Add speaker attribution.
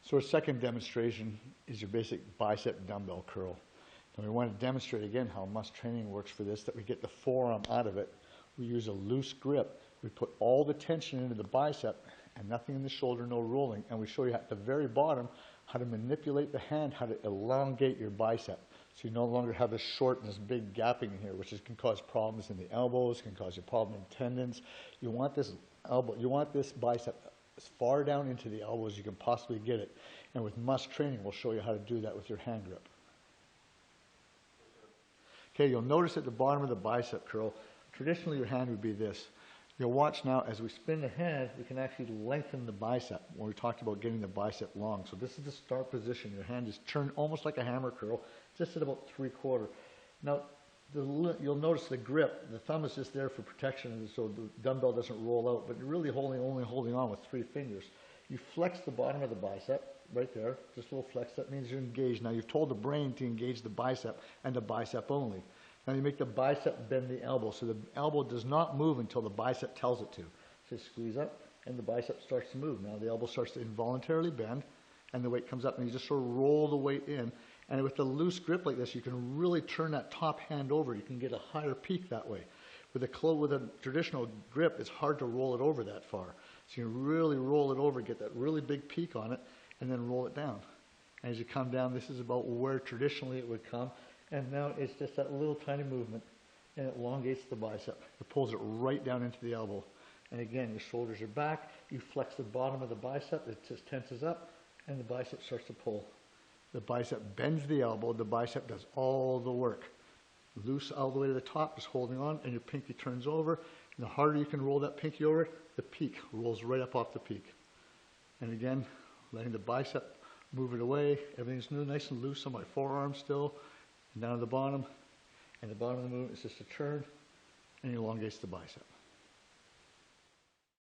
Speaker 1: So our second demonstration is your basic bicep dumbbell curl. And we want to demonstrate again how muscle training works for this, that we get the forearm out of it. We use a loose grip. We put all the tension into the bicep and nothing in the shoulder, no rolling. And we show you at the very bottom how to manipulate the hand, how to elongate your bicep. So you no longer have this short and this big gapping in here, which can cause problems in the elbows, can cause you a problem in tendons. You want this bicep as far down into the elbow as you can possibly get it. And with muscle training, we'll show you how to do that with your hand grip. Okay, you'll notice at the bottom of the bicep curl, traditionally your hand would be this. You'll watch now as we spin the hand, we can actually lengthen the bicep when we talked about getting the bicep long. So this is the start position. Your hand is turned almost like a hammer curl, just at about 3/4. Now, you'll notice the grip, the thumb is just there for protection so the dumbbell doesn't roll out, but you're really only holding on with 3 fingers. You flex the bottom of the bicep right there, just a little flex. That means you're engaged. Now you've told the brain to engage the bicep and the bicep only. Now you make the bicep bend the elbow, so the elbow does not move until the bicep tells it to. So squeeze up and the bicep starts to move. Now the elbow starts to involuntarily bend and the weight comes up and you just sort of roll the weight in. And with a loose grip like this, you can really turn that top hand over. You can get a higher peak that way. With a traditional grip, it's hard to roll it over that far. So you really roll it over, get that really big peak on it, and then roll it down. And as you come down, this is about where traditionally it would come. And now it's just that little tiny movement, and it elongates the bicep. It pulls it right down into the elbow. And again, your shoulders are back. You flex the bottom of the bicep. It just tenses up, and the bicep starts to pull. The bicep bends the elbow. The bicep does all the work. Loose all the way to the top, just holding on, and your pinky turns over. And the harder you can roll that pinky over, the peak rolls right up off the peak. And again, letting the bicep move it away. Everything's nice and loose on my forearm still. And down to the bottom. And the bottom of the movement is just a turn, and it elongates the bicep.